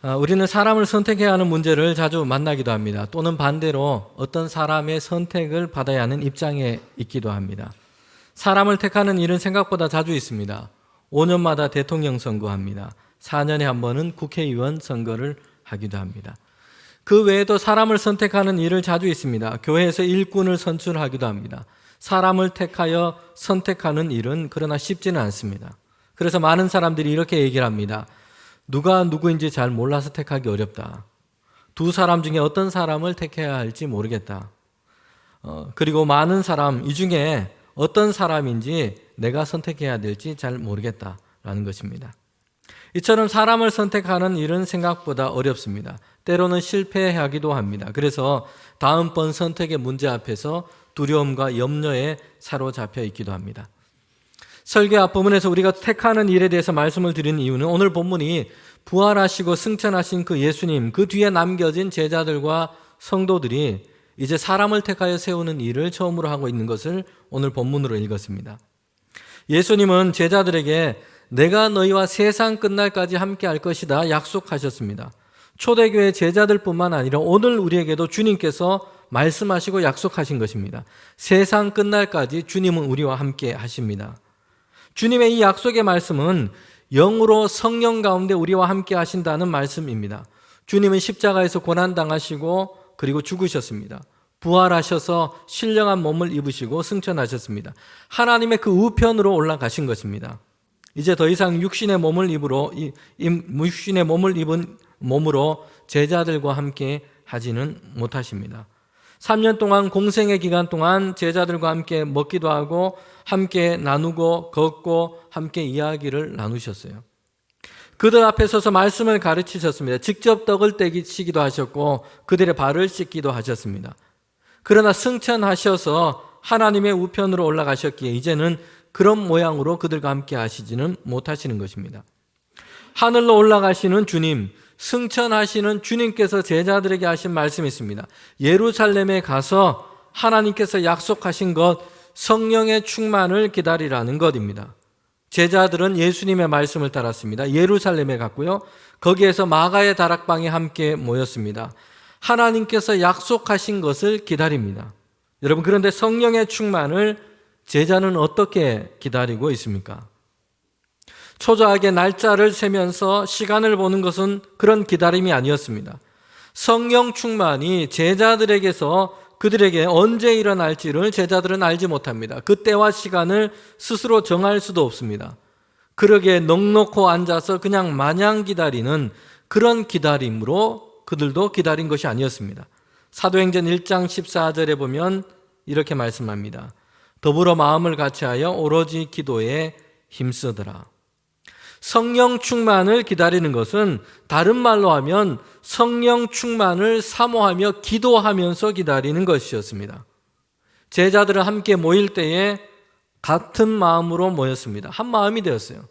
우리는 사람을 선택해야 하는 문제를 자주 만나기도 합니다. 또는 반대로 어떤 사람의 선택을 받아야 하는 입장에 있기도 합니다. 사람을 택하는 일은 생각보다 자주 있습니다. 5년마다 대통령 선거합니다. 4년에 한 번은 국회의원 선거를 하기도 합니다. 그 외에도 사람을 선택하는 일을 자주 있습니다. 교회에서 일꾼을 선출하기도 합니다. 사람을 택하여 선택하는 일은 그러나 쉽지는 않습니다. 그래서 많은 사람들이 이렇게 얘기를 합니다. 누가 누구인지 잘 몰라서 택하기 어렵다. 두 사람 중에 어떤 사람을 택해야 할지 모르겠다. 그리고 많은 사람, 이 중에 어떤 사람인지 내가 선택해야 될지 잘 모르겠다라는 것입니다. 이처럼 사람을 선택하는 일은 생각보다 어렵습니다. 때로는 실패하기도 합니다. 그래서 다음번 선택의 문제 앞에서 두려움과 염려에 사로잡혀 있기도 합니다. 설교 앞부분에서 우리가 택하는 일에 대해서 말씀을 드린 이유는 오늘 본문이 부활하시고 승천하신 그 예수님, 그 뒤에 남겨진 제자들과 성도들이 이제 사람을 택하여 세우는 일을 처음으로 하고 있는 것을 오늘 본문으로 읽었습니다. 예수님은 제자들에게 내가 너희와 세상 끝날까지 함께 할 것이다 약속하셨습니다. 초대교회 제자들뿐만 아니라 오늘 우리에게도 주님께서 말씀하시고 약속하신 것입니다. 세상 끝날까지 주님은 우리와 함께 하십니다. 주님의 이 약속의 말씀은 영으로 성령 가운데 우리와 함께 하신다는 말씀입니다. 주님은 십자가에서 고난당하시고 그리고 죽으셨습니다. 부활하셔서 신령한 몸을 입으시고 승천하셨습니다. 하나님의 그 우편으로 올라가신 것입니다. 이제 더 이상 육신의 몸을 입은 몸으로 제자들과 함께 하지는 못하십니다. 3년 동안 공생의 기간 동안 제자들과 함께 먹기도 하고 함께 나누고 걷고 함께 이야기를 나누셨어요. 그들 앞에 서서 말씀을 가르치셨습니다. 직접 떡을 떼기시기도 하셨고 그들의 발을 씻기도 하셨습니다. 그러나 승천하셔서 하나님의 우편으로 올라가셨기에 이제는 그런 모양으로 그들과 함께 하시지는 못하시는 것입니다. 하늘로 올라가시는 주님, 승천하시는 주님께서 제자들에게 하신 말씀이 있습니다. 예루살렘에 가서 하나님께서 약속하신 것, 성령의 충만을 기다리라는 것입니다. 제자들은 예수님의 말씀을 따랐습니다. 예루살렘에 갔고요. 거기에서 마가의 다락방에 함께 모였습니다. 하나님께서 약속하신 것을 기다립니다. 여러분, 그런데 성령의 충만을 제자는 어떻게 기다리고 있습니까? 초조하게 날짜를 세면서 시간을 보는 것은 그런 기다림이 아니었습니다. 성령 충만이 제자들에게서 그들에게 언제 일어날지를 제자들은 알지 못합니다. 그때와 시간을 스스로 정할 수도 없습니다. 그러기에 넋놓고 앉아서 그냥 마냥 기다리는 그런 기다림으로 그들도 기다린 것이 아니었습니다. 사도행전 1장 14절에 보면 이렇게 말씀합니다. 더불어 마음을 같이하여 오로지 기도에 힘쓰더라. 성령 충만을 기다리는 것은 다른 말로 하면 성령 충만을 사모하며 기도하면서 기다리는 것이었습니다. 제자들은 함께 모일 때에 같은 마음으로 모였습니다. 한 마음이 되었어요.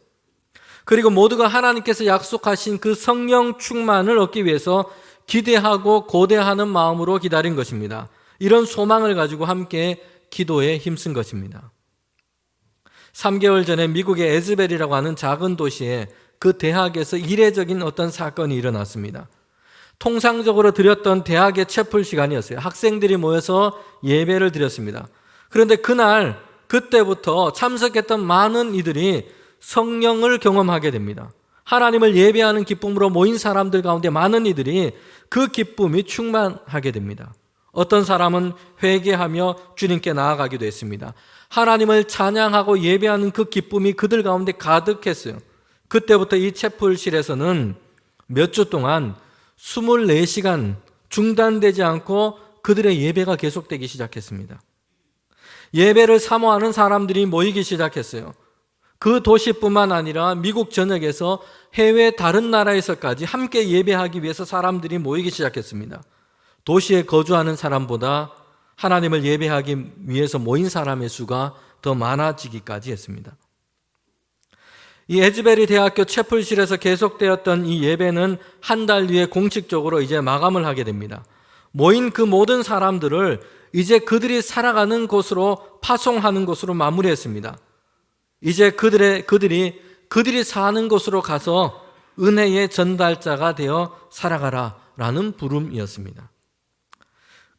그리고 모두가 하나님께서 약속하신 그 성령 충만을 얻기 위해서 기대하고 고대하는 마음으로 기다린 것입니다. 이런 소망을 가지고 함께 기도에 힘쓴 것입니다. 3개월 전에 미국의 에즈벨이라고 하는 작은 도시에 그 대학에서 이례적인 어떤 사건이 일어났습니다. 통상적으로 드렸던 대학의 채플 시간이었어요. 학생들이 모여서 예배를 드렸습니다. 그런데 그때부터 참석했던 많은 이들이 성령을 경험하게 됩니다. 하나님을 예배하는 기쁨으로 모인 사람들 가운데 많은 이들이 그 기쁨이 충만하게 됩니다. 어떤 사람은 회개하며 주님께 나아가기도 했습니다. 하나님을 찬양하고 예배하는 그 기쁨이 그들 가운데 가득했어요. 그때부터 이 채플실에서는 몇 주 동안 24시간 중단되지 않고 그들의 예배가 계속되기 시작했습니다. 예배를 사모하는 사람들이 모이기 시작했어요. 그 도시뿐만 아니라 미국 전역에서 해외 다른 나라에서까지 함께 예배하기 위해서 사람들이 모이기 시작했습니다. 도시에 거주하는 사람보다 하나님을 예배하기 위해서 모인 사람의 수가 더 많아지기까지 했습니다. 이 에즈베리 대학교 채플실에서 계속되었던 이 예배는 한 달 뒤에 공식적으로 이제 마감을 하게 됩니다. 모인 그 모든 사람들을 이제 그들이 살아가는 곳으로 파송하는 곳으로 마무리했습니다. 이제 그들이 사는 곳으로 가서 은혜의 전달자가 되어 살아가라라는 부름이었습니다.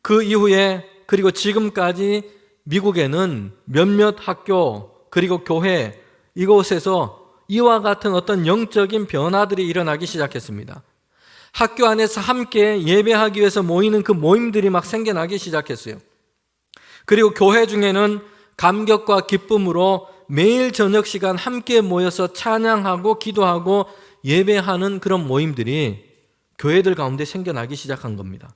그 이후에 그리고 지금까지 미국에는 몇몇 학교 그리고 교회 이곳에서 이와 같은 어떤 영적인 변화들이 일어나기 시작했습니다. 학교 안에서 함께 예배하기 위해서 모이는 그 모임들이 막 생겨나기 시작했어요. 그리고 교회 중에는 감격과 기쁨으로 매일 저녁 시간 함께 모여서 찬양하고 기도하고 예배하는 그런 모임들이 교회들 가운데 생겨나기 시작한 겁니다.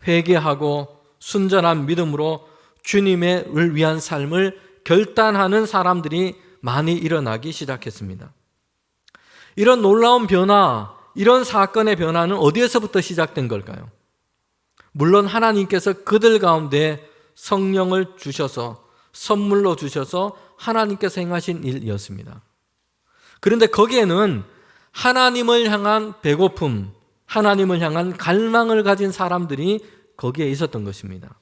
회개하고 순전한 믿음으로 주님을 위한 삶을 결단하는 사람들이 많이 일어나기 시작했습니다. 이런 놀라운 변화, 이런 사건의 변화는 어디에서부터 시작된 걸까요? 물론 하나님께서 그들 가운데 성령을 주셔서 선물로 주셔서 하나님께서 행하신 일이었습니다. 그런데 거기에는 하나님을 향한 배고픔, 하나님을 향한 갈망을 가진 사람들이 거기에 있었던 것입니다.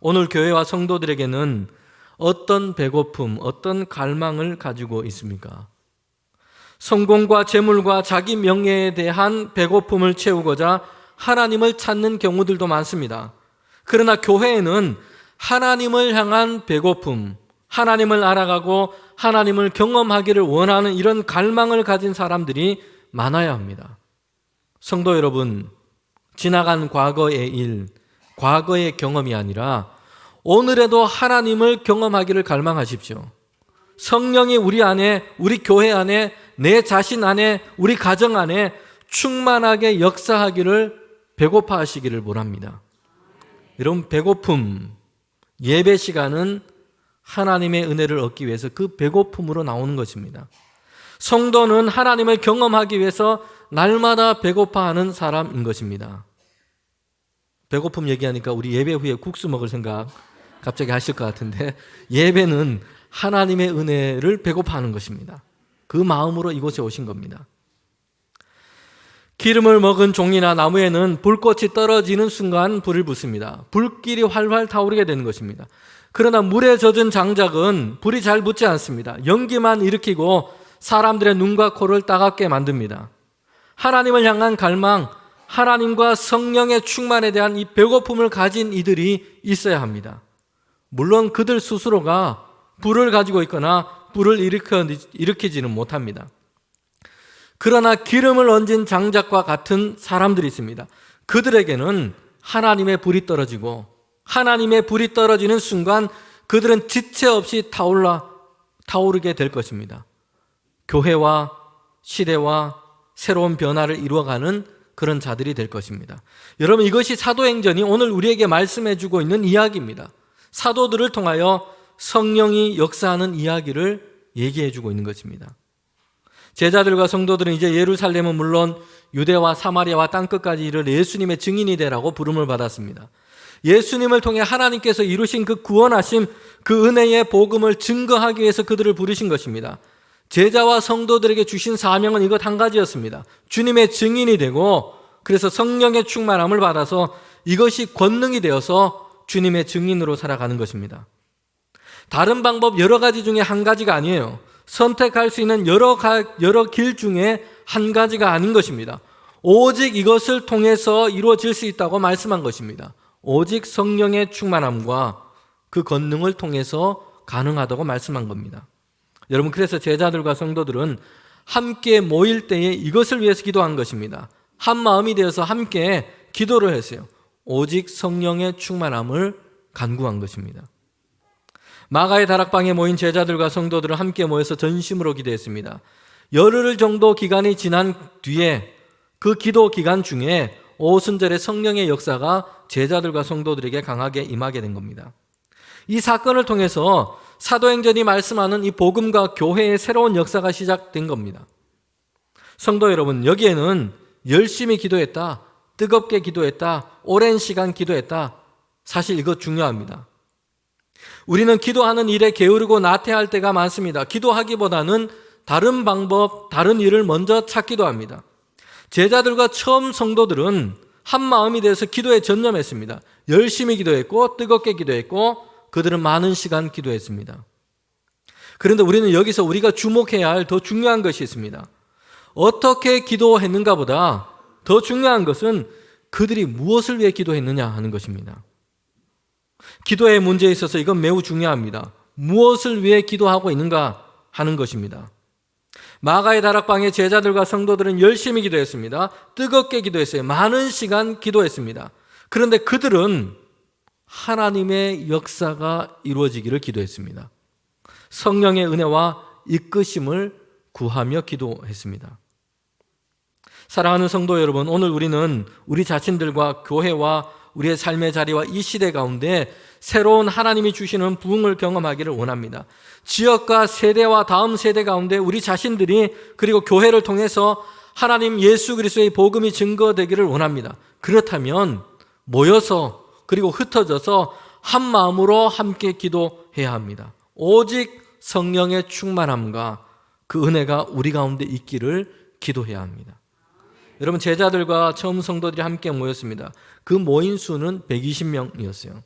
오늘 교회와 성도들에게는 어떤 배고픔, 어떤 갈망을 가지고 있습니까? 성공과 재물과 자기 명예에 대한 배고픔을 채우고자 하나님을 찾는 경우들도 많습니다. 그러나 교회에는 하나님을 향한 배고픔, 하나님을 알아가고 하나님을 경험하기를 원하는 이런 갈망을 가진 사람들이 많아야 합니다. 성도 여러분, 지나간 과거의 일, 과거의 경험이 아니라 오늘에도 하나님을 경험하기를 갈망하십시오. 성령이 우리 안에, 우리 교회 안에, 내 자신 안에, 우리 가정 안에 충만하게 역사하기를 배고파 하시기를 원합니다. 여러분, 배고픔, 예배 시간은 하나님의 은혜를 얻기 위해서 그 배고픔으로 나오는 것입니다. 성도는 하나님을 경험하기 위해서 날마다 배고파하는 사람인 것입니다. 배고픔 얘기하니까 우리 예배 후에 국수 먹을 생각 갑자기 하실 것 같은데, 예배는 하나님의 은혜를 배고파하는 것입니다. 그 마음으로 이곳에 오신 겁니다. 기름을 먹은 종이나 나무에는 불꽃이 떨어지는 순간 불을 붙습니다. 불길이 활활 타오르게 되는 것입니다. 그러나 물에 젖은 장작은 불이 잘 붙지 않습니다. 연기만 일으키고 사람들의 눈과 코를 따갑게 만듭니다. 하나님을 향한 갈망, 하나님과 성령의 충만에 대한 이 배고픔을 가진 이들이 있어야 합니다. 물론 그들 스스로가 불을 가지고 있거나 불을 일으키지는 못합니다. 그러나 기름을 얹은 장작과 같은 사람들이 있습니다. 그들에게는 하나님의 불이 떨어지고, 하나님의 불이 떨어지는 순간 그들은 지체 없이 타오르게 될 것입니다. 교회와 시대와 새로운 변화를 이루어가는 그런 자들이 될 것입니다. 여러분, 이것이 사도행전이 오늘 우리에게 말씀해 주고 있는 이야기입니다. 사도들을 통하여 성령이 역사하는 이야기를 얘기해 주고 있는 것입니다. 제자들과 성도들은 이제 예루살렘은 물론 유대와 사마리아와 땅끝까지 이를 예수님의 증인이 되라고 부름을 받았습니다. 예수님을 통해 하나님께서 이루신 그 구원하심, 그 은혜의 복음을 증거하기 위해서 그들을 부르신 것입니다. 제자와 성도들에게 주신 사명은 이것 한 가지였습니다. 주님의 증인이 되고, 그래서 성령의 충만함을 받아서 이것이 권능이 되어서 주님의 증인으로 살아가는 것입니다. 다른 방법 여러 가지 중에 한 가지가 아니에요. 선택할 수 있는 여러 길 중에 한 가지가 아닌 것입니다. 오직 이것을 통해서 이루어질 수 있다고 말씀한 것입니다. 오직 성령의 충만함과 그 권능을 통해서 가능하다고 말씀한 겁니다. 여러분, 그래서 제자들과 성도들은 함께 모일 때에 이것을 위해서 기도한 것입니다. 한 마음이 되어서 함께 기도를 했어요. 오직 성령의 충만함을 간구한 것입니다. 마가의 다락방에 모인 제자들과 성도들은 함께 모여서 전심으로 기도했습니다. 열흘 정도 기간이 지난 뒤에 그 기도 기간 중에 오순절에 성령의 역사가 제자들과 성도들에게 강하게 임하게 된 겁니다. 이 사건을 통해서 사도행전이 말씀하는 이 복음과 교회의 새로운 역사가 시작된 겁니다. 성도 여러분, 여기에는 열심히 기도했다, 뜨겁게 기도했다, 오랜 시간 기도했다, 사실 이거 중요합니다. 우리는 기도하는 일에 게으르고 나태할 때가 많습니다. 기도하기보다는 다른 방법, 다른 일을 먼저 찾기도 합니다. 제자들과 처음 성도들은 한 마음이 되어서 기도에 전념했습니다. 열심히 기도했고 뜨겁게 기도했고 그들은 많은 시간 기도했습니다. 그런데 우리는 여기서 우리가 주목해야 할 더 중요한 것이 있습니다. 어떻게 기도했는가 보다 더 중요한 것은 그들이 무엇을 위해 기도했느냐 하는 것입니다. 기도의 문제에 있어서 이건 매우 중요합니다. 무엇을 위해 기도하고 있는가 하는 것입니다. 마가의 다락방에 제자들과 성도들은 열심히 기도했습니다. 뜨겁게 기도했어요. 많은 시간 기도했습니다. 그런데 그들은 하나님의 역사가 이루어지기를 기도했습니다. 성령의 은혜와 이끄심을 구하며 기도했습니다. 사랑하는 성도 여러분, 오늘 우리는 우리 자신들과 교회와 우리의 삶의 자리와 이 시대 가운데 새로운 하나님이 주시는 부흥을 경험하기를 원합니다. 지역과 세대와 다음 세대 가운데 우리 자신들이 그리고 교회를 통해서 하나님 예수 그리스도의 복음이 증거되기를 원합니다. 그렇다면 모여서 그리고 흩어져서 한 마음으로 함께 기도해야 합니다. 오직 성령의 충만함과 그 은혜가 우리 가운데 있기를 기도해야 합니다. 여러분, 제자들과 처음 성도들이 함께 모였습니다. 그 모인 수는 120명이었어요.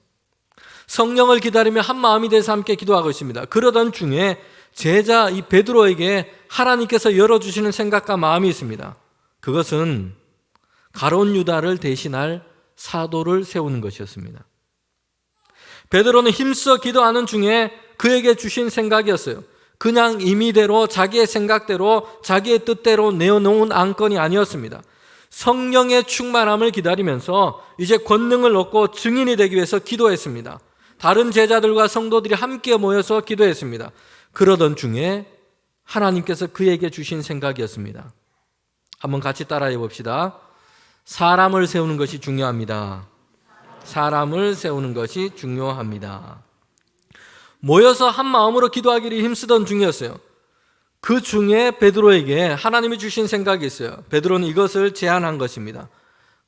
성령을 기다리며 한 마음이 돼서 함께 기도하고 있습니다. 그러던 중에 제자 이 베드로에게 하나님께서 열어주시는 생각과 마음이 있습니다. 그것은 가룟 유다를 대신할 사도를 세우는 것이었습니다. 베드로는 힘써 기도하는 중에 그에게 주신 생각이었어요. 그냥 임의대로 자기의 생각대로 자기의 뜻대로 내어놓은 안건이 아니었습니다. 성령의 충만함을 기다리면서 이제 권능을 얻고 증인이 되기 위해서 기도했습니다. 다른 제자들과 성도들이 함께 모여서 기도했습니다. 그러던 중에 하나님께서 그에게 주신 생각이었습니다. 한번 같이 따라해 봅시다. 사람을 세우는 것이 중요합니다. 사람을 세우는 것이 중요합니다. 모여서 한 마음으로 기도하기를 힘쓰던 중이었어요. 그 중에 베드로에게 하나님이 주신 생각이 있어요. 베드로는 이것을 제안한 것입니다.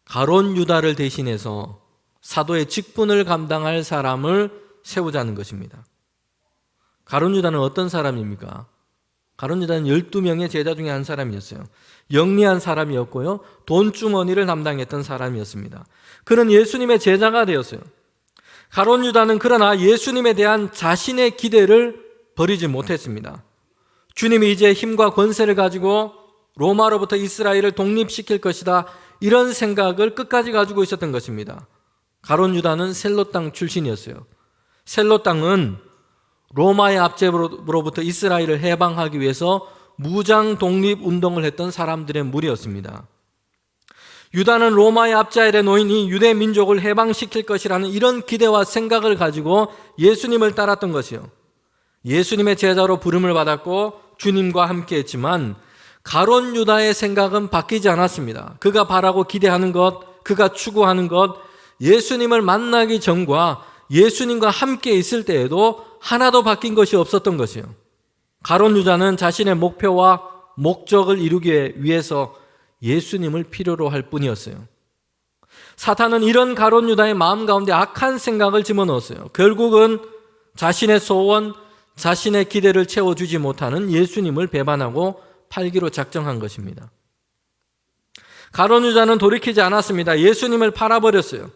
가룟 유다를 대신해서 사도의 직분을 감당할 사람을 세우자는 것입니다. 가룟 유다는 어떤 사람입니까? 가룟 유다는 12명의 제자 중에 한 사람이었어요. 영리한 사람이었고요. 돈주머니를 담당했던 사람이었습니다. 그는 예수님의 제자가 되었어요. 가룟 유다는 그러나 예수님에 대한 자신의 기대를 버리지 못했습니다. 주님이 이제 힘과 권세를 가지고 로마로부터 이스라엘을 독립시킬 것이다, 이런 생각을 끝까지 가지고 있었던 것입니다. 가룟 유다는 셀롯 땅 출신이었어요. 셀롯 땅은 로마의 압제로부터 이스라엘을 해방하기 위해서 무장 독립 운동을 했던 사람들의 무리였습니다. 유다는 로마의 압제 아래 놓인 이 유대 민족을 해방시킬 것이라는 이런 기대와 생각을 가지고 예수님을 따랐던 것이요. 예수님의 제자로 부름을 받았고 주님과 함께 했지만 가룟 유다의 생각은 바뀌지 않았습니다. 그가 바라고 기대하는 것, 그가 추구하는 것, 예수님을 만나기 전과 예수님과 함께 있을 때에도 하나도 바뀐 것이 없었던 것이요. 가룟 유다는 자신의 목표와 목적을 이루기 위해서 예수님을 필요로 할 뿐이었어요. 사탄은 이런 가룟 유다의 마음 가운데 악한 생각을 집어넣었어요. 결국은 자신의 소원, 자신의 기대를 채워주지 못하는 예수님을 배반하고 팔기로 작정한 것입니다. 가룟 유다는 돌이키지 않았습니다. 예수님을 팔아버렸어요.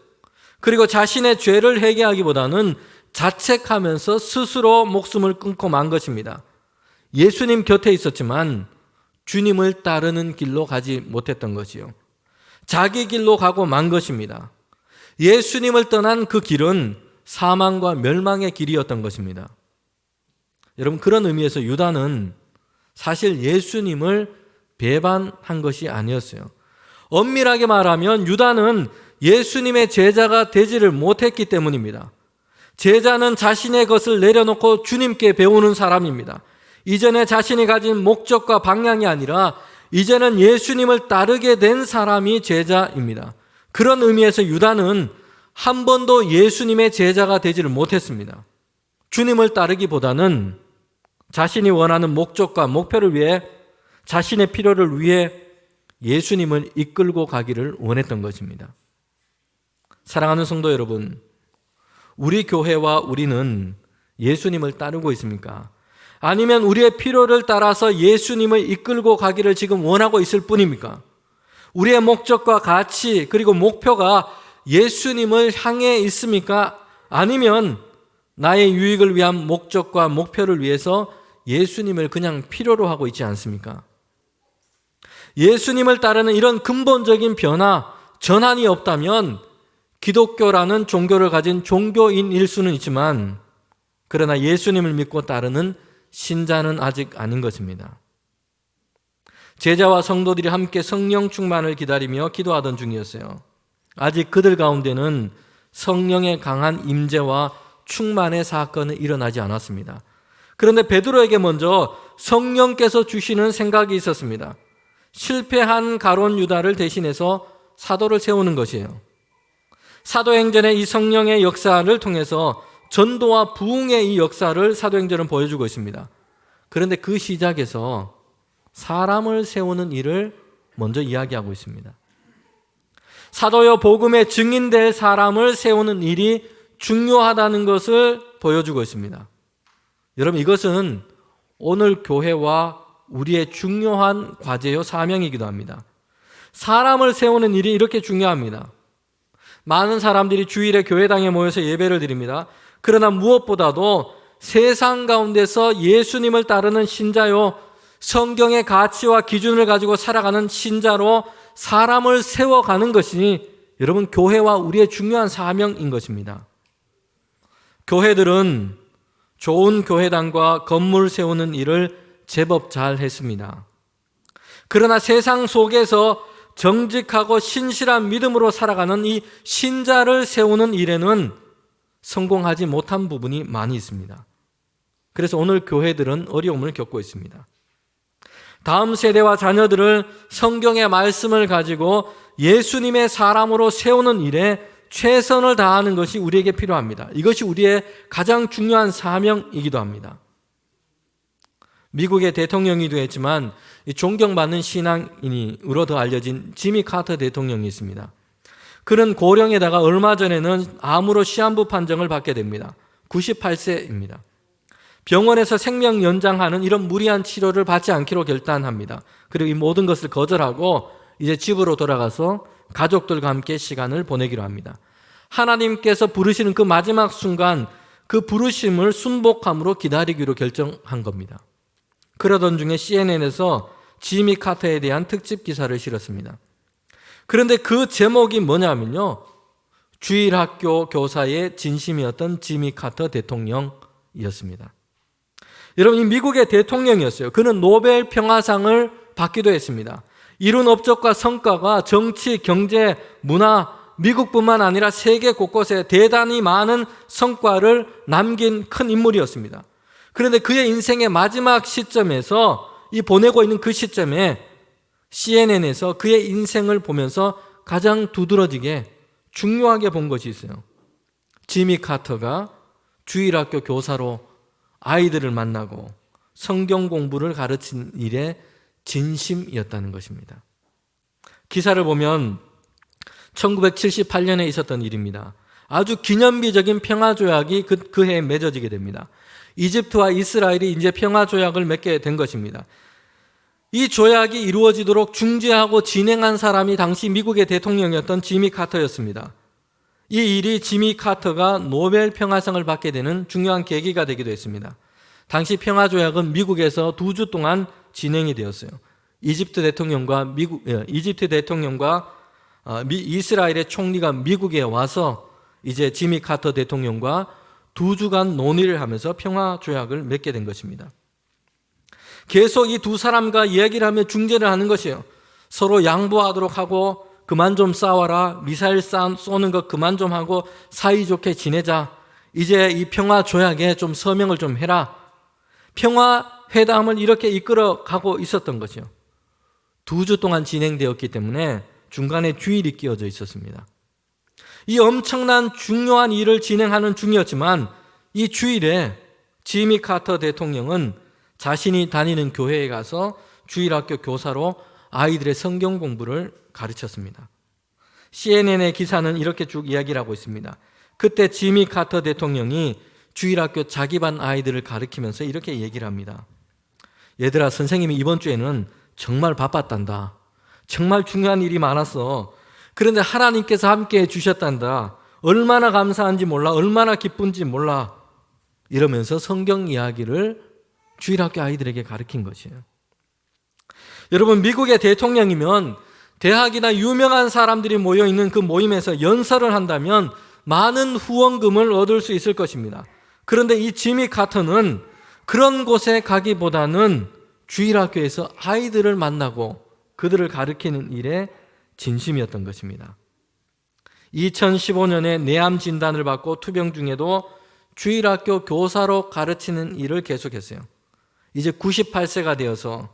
그리고 자신의 죄를 회개하기보다는 자책하면서 스스로 목숨을 끊고 만 것입니다. 예수님 곁에 있었지만 주님을 따르는 길로 가지 못했던 것이요. 자기 길로 가고 만 것입니다. 예수님을 떠난 그 길은 사망과 멸망의 길이었던 것입니다. 여러분, 그런 의미에서 유다는 사실 예수님을 배반한 것이 아니었어요. 엄밀하게 말하면 유다는 예수님의 제자가 되지를 못했기 때문입니다. 제자는 자신의 것을 내려놓고 주님께 배우는 사람입니다. 이전에 자신이 가진 목적과 방향이 아니라 이제는 예수님을 따르게 된 사람이 제자입니다. 그런 의미에서 유다는 한 번도 예수님의 제자가 되지를 못했습니다. 주님을 따르기보다는 자신이 원하는 목적과 목표를 위해, 자신의 필요를 위해 예수님을 이끌고 가기를 원했던 것입니다. 사랑하는 성도 여러분, 우리 교회와 우리는 예수님을 따르고 있습니까? 아니면 우리의 필요를 따라서 예수님을 이끌고 가기를 지금 원하고 있을 뿐입니까? 우리의 목적과 가치 그리고 목표가 예수님을 향해 있습니까? 아니면 나의 유익을 위한 목적과 목표를 위해서 예수님을 그냥 필요로 하고 있지 않습니까? 예수님을 따르는 이런 근본적인 변화, 전환이 없다면 기독교라는 종교를 가진 종교인일 수는 있지만 그러나 예수님을 믿고 따르는 신자는 아직 아닌 것입니다. 제자와 성도들이 함께 성령 충만을 기다리며 기도하던 중이었어요. 아직 그들 가운데는 성령의 강한 임재와 충만의 사건은 일어나지 않았습니다. 그런데 베드로에게 먼저 성령께서 주시는 생각이 있었습니다. 실패한 가룟 유다를 대신해서 사도를 세우는 것이에요. 사도행전의 이 성령의 역사를 통해서 전도와 부흥의 이 역사를 사도행전은 보여주고 있습니다. 그런데 그 시작에서 사람을 세우는 일을 먼저 이야기하고 있습니다. 사도요 복음의 증인될 사람을 세우는 일이 중요하다는 것을 보여주고 있습니다. 여러분, 이것은 오늘 교회와 우리의 중요한 과제요 사명이기도 합니다. 사람을 세우는 일이 이렇게 중요합니다. 많은 사람들이 주일에 교회당에 모여서 예배를 드립니다. 그러나 무엇보다도 세상 가운데서 예수님을 따르는 신자요, 성경의 가치와 기준을 가지고 살아가는 신자로 사람을 세워가는 것이 여러분 교회와 우리의 중요한 사명인 것입니다. 교회들은 좋은 교회당과 건물 세우는 일을 제법 잘 했습니다. 그러나 세상 속에서 정직하고 신실한 믿음으로 살아가는 이 신자를 세우는 일에는 성공하지 못한 부분이 많이 있습니다. 그래서 오늘 교회들은 어려움을 겪고 있습니다. 다음 세대와 자녀들을 성경의 말씀을 가지고 예수님의 사람으로 세우는 일에 최선을 다하는 것이 우리에게 필요합니다. 이것이 우리의 가장 중요한 사명이기도 합니다. 미국의 대통령이기도 했지만 존경받는 신앙인으로 더 알려진 지미 카터 대통령이 있습니다. 그는 고령에다가 얼마 전에는 암으로 시한부 판정을 받게 됩니다. 98세입니다. 병원에서 생명 연장하는 이런 무리한 치료를 받지 않기로 결단합니다. 그리고 이 모든 것을 거절하고 이제 집으로 돌아가서 가족들과 함께 시간을 보내기로 합니다. 하나님께서 부르시는 그 마지막 순간 그 부르심을 순복함으로 기다리기로 결정한 겁니다. 그러던 중에 CNN에서 지미 카터에 대한 특집 기사를 실었습니다. 그런데 그 제목이 뭐냐면요, 주일학교 교사의 진심이었던 지미 카터 대통령이었습니다. 여러분, 이 미국의 대통령이었어요. 그는 노벨 평화상을 받기도 했습니다. 이룬 업적과 성과가 정치, 경제, 문화, 미국뿐만 아니라 세계 곳곳에 대단히 많은 성과를 남긴 큰 인물이었습니다. 그런데 그의 인생의 마지막 시점에서, 이 보내고 있는 그 시점에 CNN에서 그의 인생을 보면서 가장 두드러지게 중요하게 본 것이 있어요. 지미 카터가 주일학교 교사로 아이들을 만나고 성경 공부를 가르친 일에 진심이었다는 것입니다. 기사를 보면 1978년에 있었던 일입니다. 아주 기념비적인 평화조약이 그 해에 맺어지게 됩니다. 이집트와 이스라엘이 이제 평화조약을 맺게 된 것입니다. 이 조약이 이루어지도록 중재하고 진행한 사람이 당시 미국의 대통령이었던 지미 카터였습니다. 이 일이 지미 카터가 노벨 평화상을 받게 되는 중요한 계기가 되기도 했습니다. 당시 평화조약은 미국에서 2주 동안 진행이 되었어요. 이집트 대통령과 이스라엘의 총리가 미국에 와서 이제 지미 카터 대통령과 2주간 논의를 하면서 평화조약을 맺게 된 것입니다. 계속 이 두 사람과 이야기를 하며 중재를 하는 것이에요. 서로 양보하도록 하고 그만 좀 싸워라. 미사일 쏘는 거 그만 좀 하고 사이좋게 지내자. 이제 이 평화조약에 좀 서명을 좀 해라. 평화회담을 이렇게 이끌어가고 있었던 거죠. 2주 동안 진행되었기 때문에 중간에 주일이 끼어져 있었습니다. 이 엄청난 중요한 일을 진행하는 중이었지만 이 주일에 지미 카터 대통령은 자신이 다니는 교회에 가서 주일학교 교사로 아이들의 성경 공부를 가르쳤습니다. CNN의 기사는 이렇게 쭉 이야기를 하고 있습니다. 그때 지미 카터 대통령이 주일학교 자기 반 아이들을 가르치면서 이렇게 얘기를 합니다. 얘들아, 선생님이 이번 주에는 정말 바빴단다. 정말 중요한 일이 많았어. 그런데 하나님께서 함께해 주셨단다. 얼마나 감사한지 몰라. 얼마나 기쁜지 몰라. 이러면서 성경 이야기를 주일학교 아이들에게 가르친 것이에요. 여러분, 미국의 대통령이면 대학이나 유명한 사람들이 모여있는 그 모임에서 연설을 한다면 많은 후원금을 얻을 수 있을 것입니다. 그런데 이 지미 카터는 그런 곳에 가기보다는 주일학교에서 아이들을 만나고 그들을 가르치는 일에 진심이었던 것입니다. 2015년에 뇌암 진단을 받고 투병 중에도 주일학교 교사로 가르치는 일을 계속했어요. 이제 98세가 되어서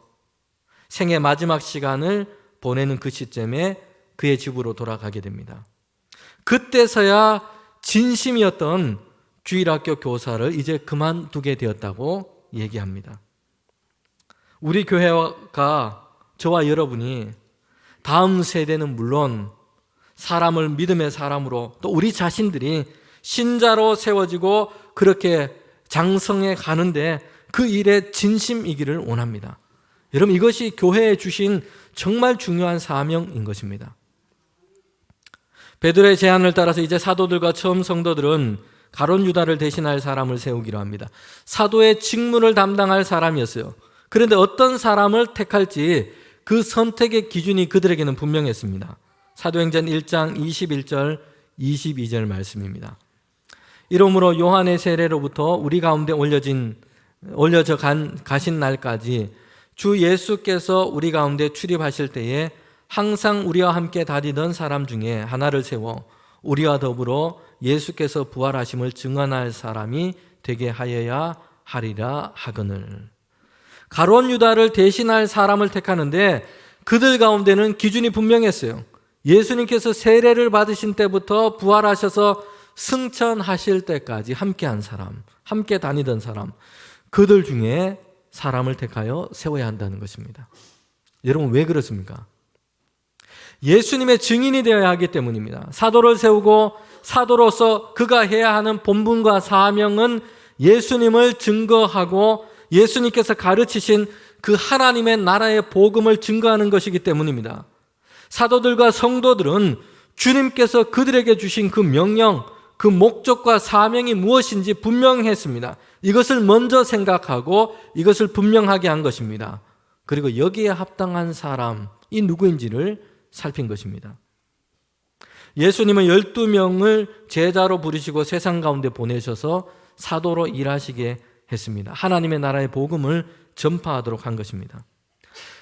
생애 마지막 시간을 보내는 그 시점에 그의 집으로 돌아가게 됩니다. 그때서야 진심이었던 주일학교 교사를 이제 그만두게 되었다고 얘기합니다. 우리 교회가, 저와 여러분이 다음 세대는 물론 사람을 믿음의 사람으로, 또 우리 자신들이 신자로 세워지고 그렇게 장성해 가는데 그 일에 진심이기를 원합니다. 여러분, 이것이 교회에 주신 정말 중요한 사명인 것입니다. 베드로의 제안을 따라서 이제 사도들과 처음 성도들은 가룟 유다를 대신할 사람을 세우기로 합니다. 사도의 직무를 담당할 사람이었어요. 그런데 어떤 사람을 택할지 그 선택의 기준이 그들에게는 분명했습니다. 사도행전 1장 21절 22절 말씀입니다. 이러므로 요한의 세례로부터 우리 가운데 올려져 가신 날까지 주 예수께서 우리 가운데 출입하실 때에 항상 우리와 함께 다니던 사람 중에 하나를 세워 우리와 더불어 예수께서 부활하심을 증언할 사람이 되게 하여야 하리라 하거늘. 가룟 유다를 대신할 사람을 택하는데 그들 가운데는 기준이 분명했어요. 예수님께서 세례를 받으신 때부터 부활하셔서 승천하실 때까지 함께한 사람, 함께 다니던 사람, 그들 중에 사람을 택하여 세워야 한다는 것입니다. 여러분, 왜 그렇습니까? 예수님의 증인이 되어야 하기 때문입니다. 사도를 세우고 사도로서 그가 해야 하는 본분과 사명은 예수님을 증거하고 예수님께서 가르치신 그 하나님의 나라의 복음을 증거하는 것이기 때문입니다. 사도들과 성도들은 주님께서 그들에게 주신 그 명령, 그 목적과 사명이 무엇인지 분명했습니다. 이것을 먼저 생각하고 이것을 분명하게 한 것입니다. 그리고 여기에 합당한 사람이 누구인지를 살핀 것입니다. 예수님은 12명을 제자로 부르시고 세상 가운데 보내셔서 사도로 일하시게 했습니다. 하나님의 나라의 복음을 전파하도록 한 것입니다.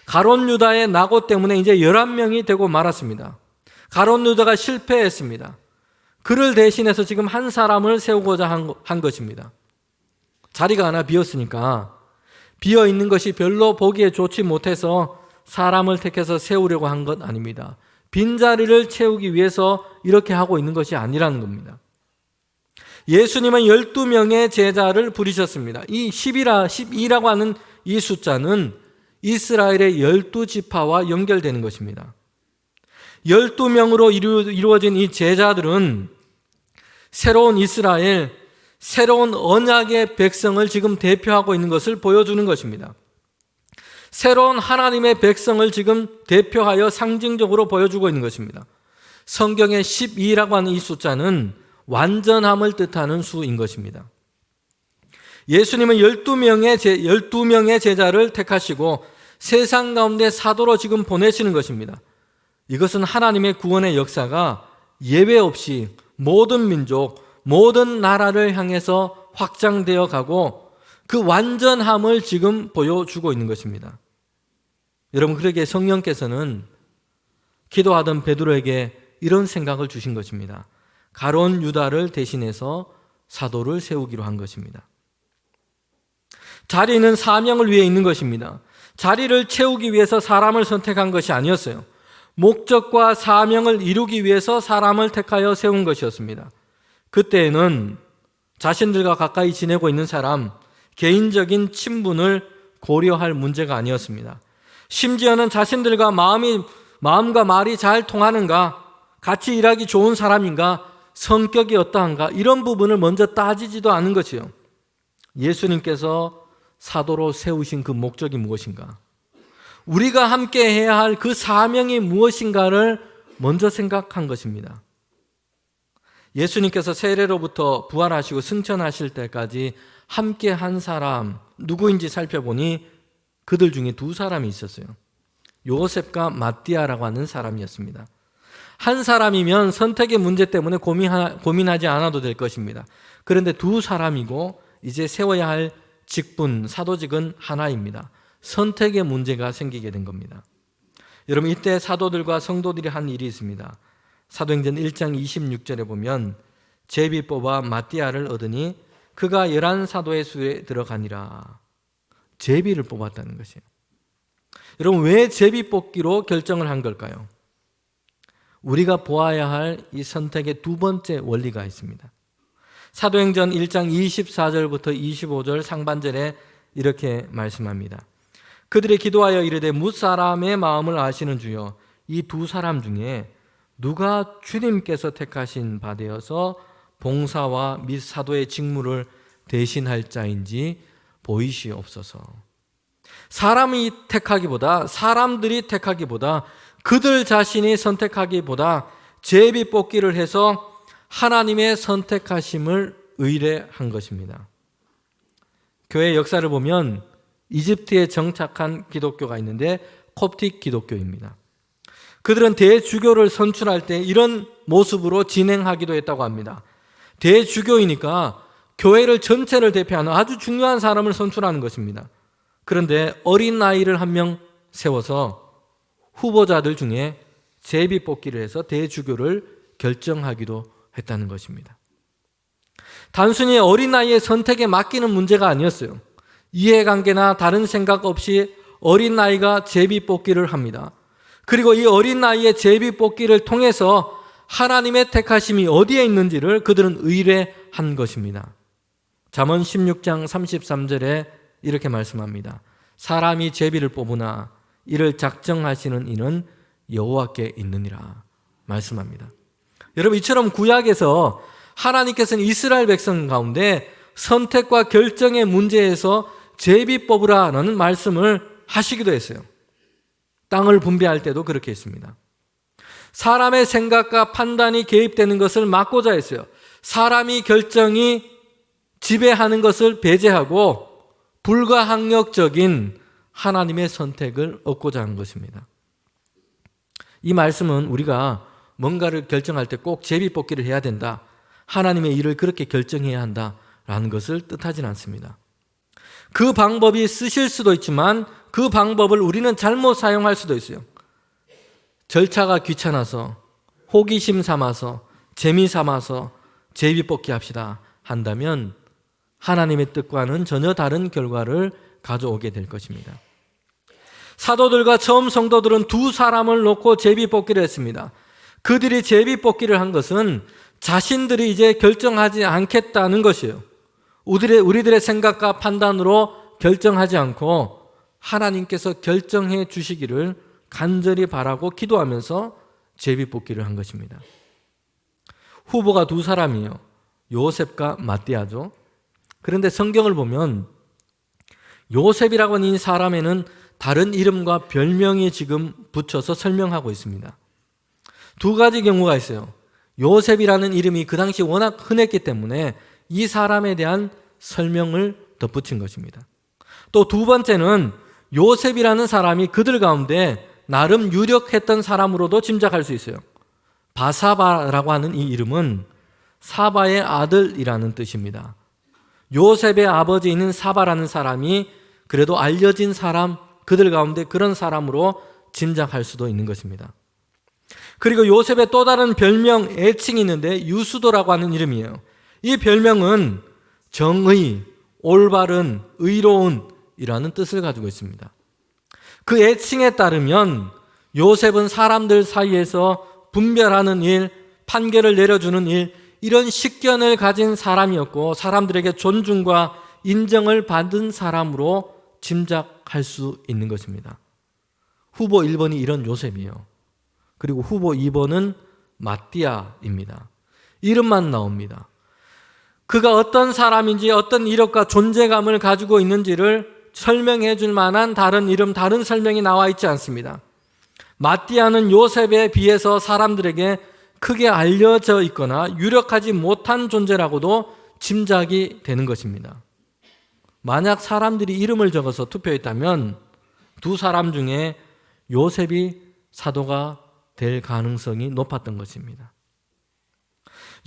가룟 유다의 낙오 때문에 이제 11명이 되고 말았습니다. 가룟 유다가 실패했습니다. 그를 대신해서 지금 한 사람을 세우고자 한 것입니다. 자리가 하나 비었으니까 비어있는 것이 별로 보기에 좋지 못해서 사람을 택해서 세우려고 한 것 아닙니다. 빈자리를 채우기 위해서 이렇게 하고 있는 것이 아니라는 겁니다. 예수님은 12명의 제자를 부르셨습니다. 이 12라고 하는 이 숫자는 이스라엘의 12지파와 연결되는 것입니다. 12명으로 이루어진 이 제자들은 새로운 이스라엘, 새로운 언약의 백성을 지금 대표하고 있는 것을 보여주는 것입니다. 새로운 하나님의 백성을 지금 대표하여 상징적으로 보여주고 있는 것입니다. 성경의 12라고 하는 이 숫자는 완전함을 뜻하는 수인 것입니다. 예수님은 12명의 제자를 택하시고 세상 가운데 사도로 지금 보내시는 것입니다. 이것은 하나님의 구원의 역사가 예외 없이 모든 민족, 모든 나라를 향해서 확장되어 가고 그 완전함을 지금 보여주고 있는 것입니다. 여러분, 그러기에 성령께서는 기도하던 베드로에게 이런 생각을 주신 것입니다. 가룟 유다를 대신해서 사도를 세우기로 한 것입니다. 자리는 사명을 위해 있는 것입니다. 자리를 채우기 위해서 사람을 선택한 것이 아니었어요. 목적과 사명을 이루기 위해서 사람을 택하여 세운 것이었습니다. 그때에는 자신들과 가까이 지내고 있는 사람, 개인적인 친분을 고려할 문제가 아니었습니다. 심지어는 자신들과 마음과 말이 잘 통하는가, 같이 일하기 좋은 사람인가, 성격이 어떠한가, 이런 부분을 먼저 따지지도 않은 것이요. 예수님께서 사도로 세우신 그 목적이 무엇인가, 우리가 함께 해야 할 그 사명이 무엇인가를 먼저 생각한 것입니다. 예수님께서 세례로부터 부활하시고 승천하실 때까지 함께 한 사람 누구인지 살펴보니 그들 중에 두 사람이 있었어요. 요셉과 마띠아라고 하는 사람이었습니다. 한 사람이면 선택의 문제 때문에 고민하지 않아도 될 것입니다. 그런데 두 사람이고 이제 세워야 할 직분, 사도직은 하나입니다. 선택의 문제가 생기게 된 겁니다. 여러분, 이때 사도들과 성도들이 한 일이 있습니다. 사도행전 1장 26절에 보면 제비 뽑아 마띠아를 얻으니 그가 11사도의 수에 들어가니라. 제비를 뽑았다는 것이에요. 여러분, 왜 제비 뽑기로 결정을 한 걸까요? 우리가 보아야 할 이 선택의 두 번째 원리가 있습니다. 사도행전 1장 24절부터 25절 상반절에 이렇게 말씀합니다. 그들이 기도하여 이르되 무사람의 마음을 아시는 주여, 이 두 사람 중에 누가 주님께서 택하신 바 되어서 봉사와 및 사도의 직무를 대신할 자인지 보이시옵소서. 사람들이 택하기보다 그들 자신이 선택하기보다 제비 뽑기를 해서 하나님의 선택하심을 의뢰한 것입니다. 교회 역사를 보면 이집트에 정착한 기독교가 있는데 콥틱 기독교입니다. 그들은 대주교를 선출할 때 이런 모습으로 진행하기도 했다고 합니다. 대주교이니까 교회를 전체를 대표하는 아주 중요한 사람을 선출하는 것입니다. 그런데 어린 아이를 한 명 세워서 후보자들 중에 제비 뽑기를 해서 대주교를 결정하기도 했다는 것입니다. 단순히 어린 아이의 선택에 맡기는 문제가 아니었어요. 이해관계나 다른 생각 없이 어린 아이가 제비 뽑기를 합니다. 그리고 이 어린 아이의 제비 뽑기를 통해서 하나님의 택하심이 어디에 있는지를 그들은 의뢰한 것입니다. 잠언 16장 33절에 이렇게 말씀합니다. 사람이 제비를 뽑으나 이를 작정하시는 이는 여호와께 있느니라 말씀합니다. 여러분, 이처럼 구약에서 하나님께서는 이스라엘 백성 가운데 선택과 결정의 문제에서 제비 뽑으라는 말씀을 하시기도 했어요. 땅을 분배할 때도 그렇게 했습니다. 사람의 생각과 판단이 개입되는 것을 막고자 했어요. 사람이 결정이 지배하는 것을 배제하고 불가항력적인 하나님의 선택을 얻고자 한 것입니다. 이 말씀은 우리가 뭔가를 결정할 때 꼭 제비 뽑기를 해야 된다, 하나님의 일을 그렇게 결정해야 한다라는 것을 뜻하지는 않습니다. 그 방법이 쓰실 수도 있지만 그 방법을 우리는 잘못 사용할 수도 있어요. 절차가 귀찮아서, 호기심 삼아서, 재미 삼아서 제비 뽑기 합시다 한다면 하나님의 뜻과는 전혀 다른 결과를 가져오게 될 것입니다. 사도들과 처음 성도들은 두 사람을 놓고 제비 뽑기를 했습니다. 그들이 제비 뽑기를 한 것은 자신들이 이제 결정하지 않겠다는 것이에요. 우리들의 생각과 판단으로 결정하지 않고 하나님께서 결정해 주시기를 간절히 바라고 기도하면서 제비 뽑기를 한 것입니다. 후보가 두 사람이에요. 요셉과 마띠아죠. 그런데 성경을 보면 요셉이라고 하는 이 사람에는 다른 이름과 별명이 지금 붙여서 설명하고 있습니다. 두 가지 경우가 있어요. 요셉이라는 이름이 그 당시 워낙 흔했기 때문에 이 사람에 대한 설명을 덧붙인 것입니다. 또 두 번째는 요셉이라는 사람이 그들 가운데 나름 유력했던 사람으로도 짐작할 수 있어요. 바사바라고 하는 이 이름은 사바의 아들이라는 뜻입니다. 요셉의 아버지인 사바라는 사람이 그래도 알려진 사람, 그들 가운데 그런 사람으로 짐작할 수도 있는 것입니다. 그리고 요셉의 또 다른 별명, 애칭이 있는데 유수도라고 하는 이름이에요. 이 별명은 정의, 올바른, 의로운 이라는 뜻을 가지고 있습니다. 그 애칭에 따르면 요셉은 사람들 사이에서 분별하는 일, 판결을 내려주는 일, 이런 식견을 가진 사람이었고 사람들에게 존중과 인정을 받은 사람으로 짐작할 수 있는 것입니다. 후보 1번이 이런 요셉이에요. 그리고 후보 2번은 마띠아입니다. 이름만 나옵니다. 그가 어떤 사람인지 어떤 이력과 존재감을 가지고 있는지를 설명해 줄 만한 다른 이름, 다른 설명이 나와 있지 않습니다. 마띠아는 요셉에 비해서 사람들에게 크게 알려져 있거나 유력하지 못한 존재라고도 짐작이 되는 것입니다. 만약 사람들이 이름을 적어서 투표했다면 두 사람 중에 요셉이 사도가 될 가능성이 높았던 것입니다.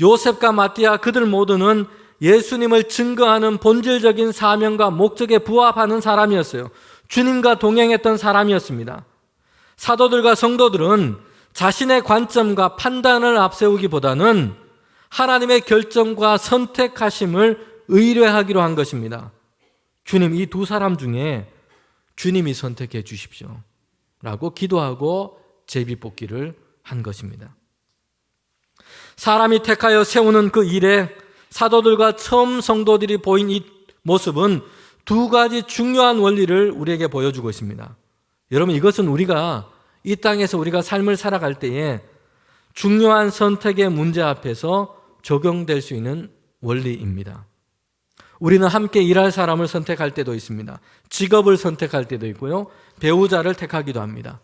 요셉과 마띠아 그들 모두는 예수님을 증거하는 본질적인 사명과 목적에 부합하는 사람이었어요. 주님과 동행했던 사람이었습니다. 사도들과 성도들은 자신의 관점과 판단을 앞세우기보다는 하나님의 결정과 선택하심을 의뢰하기로 한 것입니다. 주님, 이 두 사람 중에 주님이 선택해 주십시오 라고 기도하고 제비뽑기를 한 것입니다. 사람이 택하여 세우는 그 일에 사도들과 처음 성도들이 보인 이 모습은 두 가지 중요한 원리를 우리에게 보여주고 있습니다. 여러분, 이것은 우리가 이 땅에서 우리가 삶을 살아갈 때에 중요한 선택의 문제 앞에서 적용될 수 있는 원리입니다. 우리는 함께 일할 사람을 선택할 때도 있습니다. 직업을 선택할 때도 있고요. 배우자를 택하기도 합니다.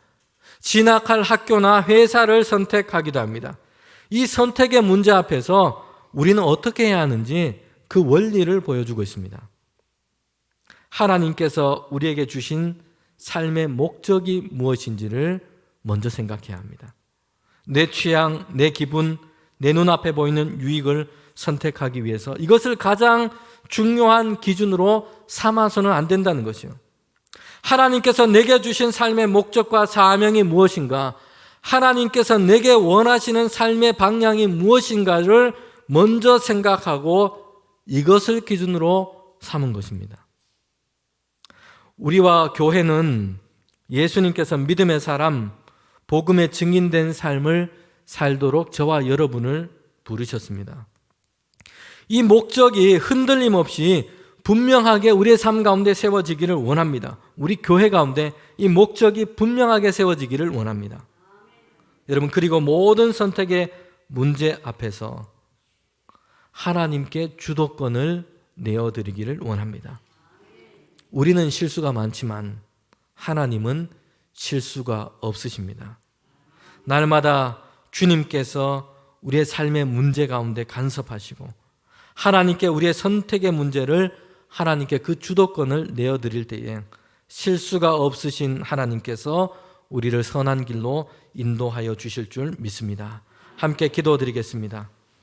진학할 학교나 회사를 선택하기도 합니다. 이 선택의 문제 앞에서 우리는 어떻게 해야 하는지 그 원리를 보여주고 있습니다. 하나님께서 우리에게 주신 삶의 목적이 무엇인지를 먼저 생각해야 합니다. 내 취향, 내 기분, 내 눈앞에 보이는 유익을 선택하기 위해서 이것을 가장 중요한 기준으로 삼아서는 안 된다는 것이요. 하나님께서 내게 주신 삶의 목적과 사명이 무엇인가, 하나님께서 내게 원하시는 삶의 방향이 무엇인가를 먼저 생각하고 이것을 기준으로 삼은 것입니다. 우리와 교회는 예수님께서 믿음의 사람, 복음에 증인된 삶을 살도록 저와 여러분을 부르셨습니다. 이 목적이 흔들림 없이 분명하게 우리의 삶 가운데 세워지기를 원합니다. 우리 교회 가운데 이 목적이 분명하게 세워지기를 원합니다. 여러분, 그리고 모든 선택의 문제 앞에서 하나님께 주도권을 내어드리기를 원합니다. 우리는 실수가 많지만 하나님은 실수가 없으십니다. 날마다 주님께서 우리의 삶의 문제 가운데 간섭하시고 하나님께 우리의 선택의 문제를 하나님께 그 주도권을 내어드릴 때에 실수가 없으신 하나님께서 우리를 선한 길로 인도하여 주실 줄 믿습니다. 함께 기도드리겠습니다.